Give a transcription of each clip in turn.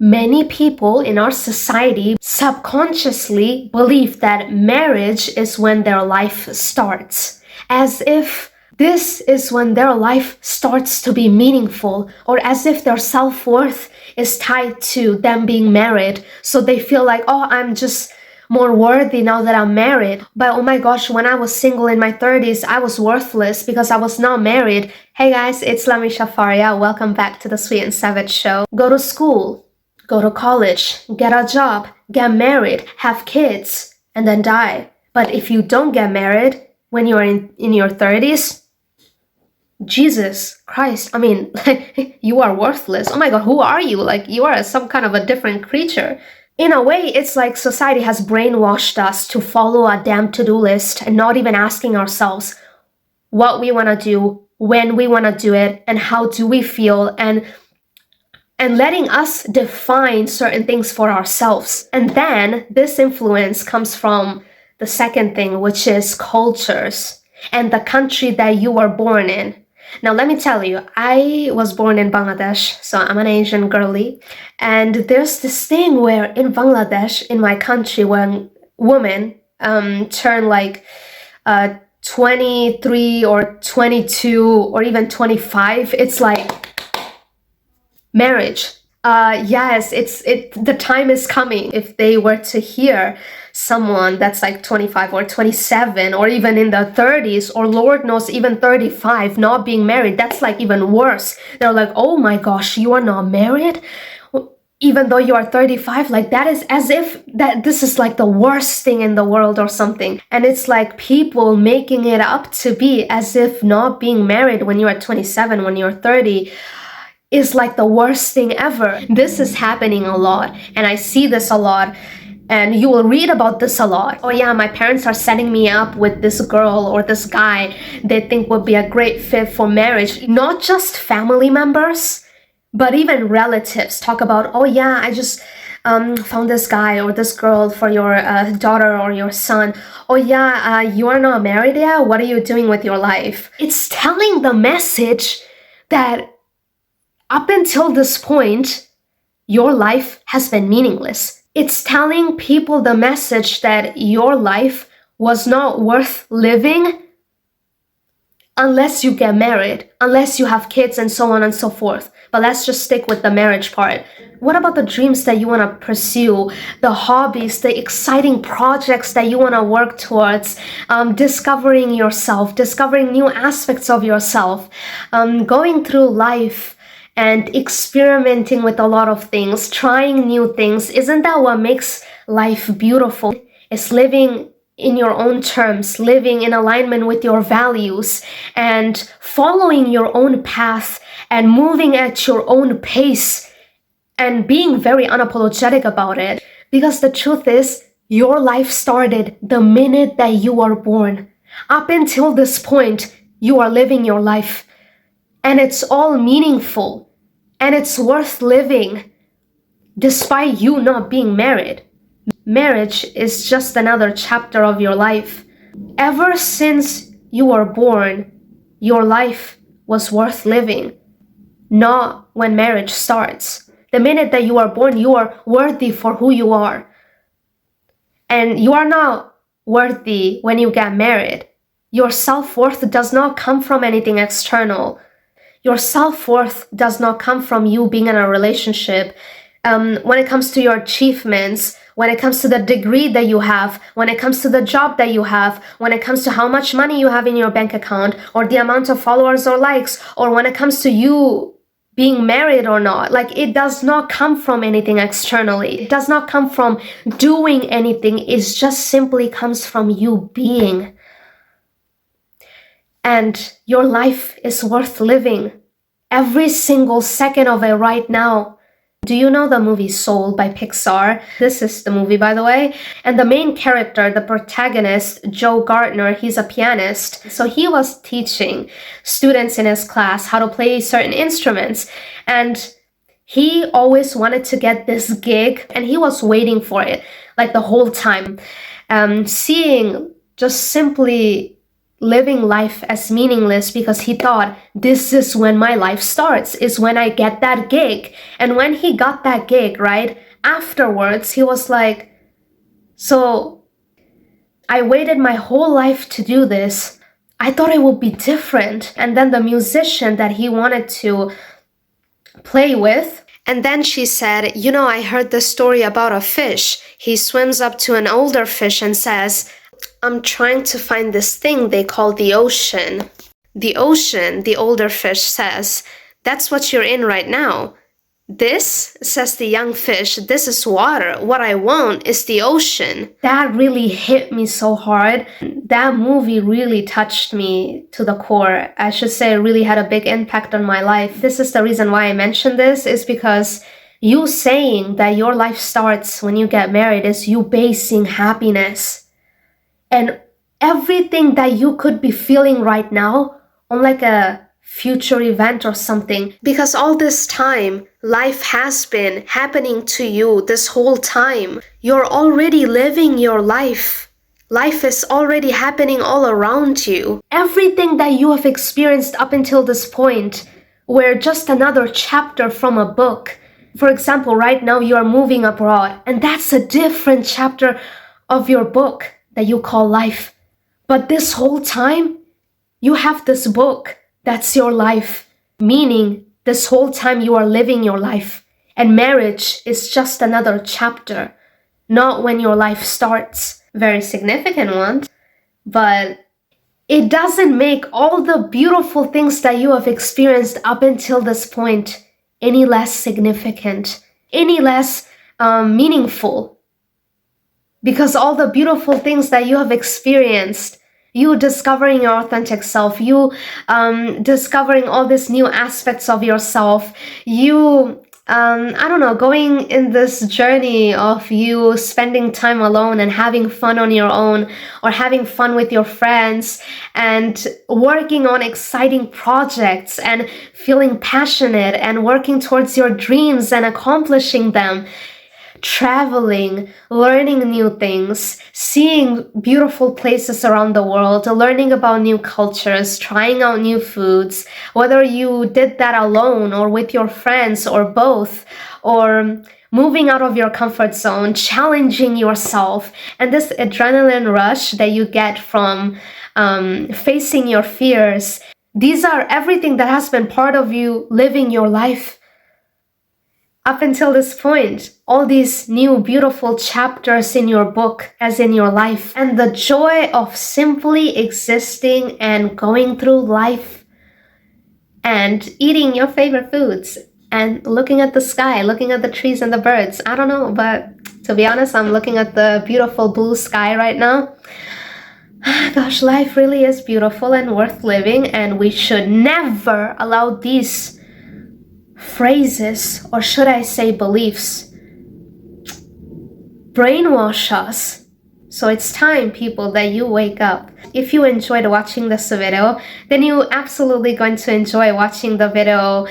Many people in our society subconsciously believe that marriage is when their life starts, as if this is when their life starts to be meaningful, or as if their self-worth is tied to them being married. So they feel like, oh, I'm just more worthy now that I'm married. But oh my gosh, when I was single in my 30s, I was worthless because I was not married. Hey guys, it's 𝗕𝗂𝗶𝗹. Welcome back to the Sweet and Savage Show. Go to school, go to college, get a job, get married, have kids, and then die. But if you don't get married when you're in your 30s, Jesus Christ, I mean, you are worthless. Oh my God, who are you? Like, you are some kind of a different creature. In a way, it's like society has brainwashed us to follow a damn to-do list and not even asking ourselves what we want to do, when we want to do it, and how do we feel, and letting us define certain things for ourselves. And then this influence comes from the second thing, which is cultures and the country that you were born in. Now, let me tell you, I was born in Bangladesh, so I'm an Asian girly. And there's this thing where in Bangladesh, in my country, when women turn like 23 or 22 or even 25, it's like marriage. Yes, the time is coming. If they were to hear someone that's like 25 or 27 or even in the 30s, or Lord knows even 35 not being married, that's like even worse. They're like, oh my gosh, you are not married even though you are 35. Like, that is as if that this is like the worst thing in the world or something. And it's like people making it up to be as if not being married when you're 27, when you're 30 is like the worst thing ever. This is happening a lot, and I see this a lot. And you will read about this a lot. Oh yeah, my parents are setting me up with this girl or this guy they think would be a great fit for marriage. Not just family members, but even relatives talk about, oh yeah, I just found this guy or this girl for your daughter or your son. Oh yeah, you are not married yet? What are you doing with your life? It's telling the message that up until this point, your life has been meaningless. It's telling people the message that your life was not worth living unless you get married, unless you have kids, and so on and so forth. But let's just stick with the marriage part. What about the dreams that you want to pursue, the hobbies, the exciting projects that you want to work towards, discovering yourself, discovering new aspects of yourself, going through life and experimenting with a lot of things, trying new things? Isn't that what makes life beautiful? It's living in your own terms, living in alignment with your values, and following your own path and moving at your own pace and being very unapologetic about it. Because the truth is, your life started the minute that you were born. Up until this point, you are living your life, and it's all meaningful. And it's worth living, despite you not being married. Marriage is just another chapter of your life. Ever since you were born, your life was worth living, not when marriage starts. The minute that you are born, you are worthy for who you are. And you are not worthy when you get married. Your self-worth does not come from anything external. Your self-worth does not come from you being in a relationship. When it comes to your achievements, when it comes to the degree that you have, when it comes to the job that you have, when it comes to how much money you have in your bank account, or the amount of followers or likes, or when it comes to you being married or not. Like, it does not come from anything externally. It does not come from doing anything. It just simply comes from you being. And your life is worth living. Every single second of it right now. Do you know the movie Soul by Pixar? This is the movie, by the way. And the main character, the protagonist, Joe Gardner, he's a pianist. So he was teaching students in his class how to play certain instruments. And he always wanted to get this gig, and he was waiting for it like the whole time. Seeing just simply living life as meaningless because he thought, this is when my life starts, is when I get that gig. And when he got that gig, right, afterwards, he was like, so I waited my whole life to do this. I thought it would be different. And then the musician that he wanted to play with, and then she said, you know, I heard the story about a fish. He swims up to an older fish and says, I'm trying to find this thing they call the ocean. The ocean, the older fish says, that's what you're in right now. This, says the young fish, this is water. What I want is the ocean. That really hit me so hard. That movie really touched me to the core. I should say it really had a big impact on my life. This is the reason why I mentioned this, is because you saying that your life starts when you get married is you basing happiness and everything that you could be feeling right now on like a future event or something. Because all this time, life has been happening to you this whole time. You're already living your life. Life is already happening all around you. Everything that you have experienced up until this point were just another chapter from a book. For example, right now you are moving abroad, and that's a different chapter of your book that you call life. But this whole time, you have this book that's your life, meaning this whole time you are living your life. And marriage is just another chapter, not when your life starts. Very significant one, but it doesn't make all the beautiful things that you have experienced up until this point any less significant, any less meaningful. Because all the beautiful things that you have experienced, you discovering your authentic self, you discovering all these new aspects of yourself, you, I don't know, going in this journey of you spending time alone and having fun on your own, or having fun with your friends, and working on exciting projects and feeling passionate and working towards your dreams and accomplishing them. Traveling, learning new things, seeing beautiful places around the world, learning about new cultures, trying out new foods, whether you did that alone or with your friends or both, or moving out of your comfort zone, challenging yourself, and this adrenaline rush that you get from facing your fears. These are everything that has been part of you living your life. Up until this point, all these new beautiful chapters in your book, as in your life, and the joy of simply existing and going through life and eating your favorite foods and looking at the sky, looking at the trees and the birds. I don't know, but to be honest, I'm looking at the beautiful blue sky right now. Gosh, life really is beautiful and worth living, and we should never allow these phrases, or should I say beliefs, brainwash us. So it's time, people, that you wake up. If you enjoyed watching this video, then you're absolutely going to enjoy watching the video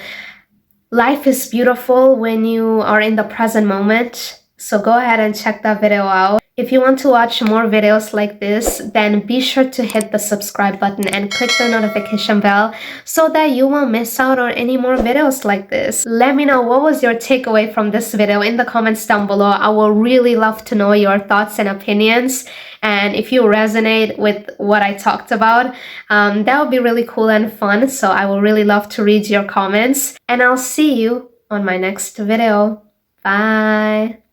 Life is Beautiful When You Are in the Present Moment. So go ahead and check that video out. If you want to watch more videos like this, then be sure to hit the subscribe button and click the notification bell so that you won't miss out on any more videos like this. Let me know what was your takeaway from this video in the comments down below. I will really love to know your thoughts and opinions. And if you resonate with what I talked about, that would be really cool and fun. So I will really love to read your comments. And I'll see you on my next video. Bye!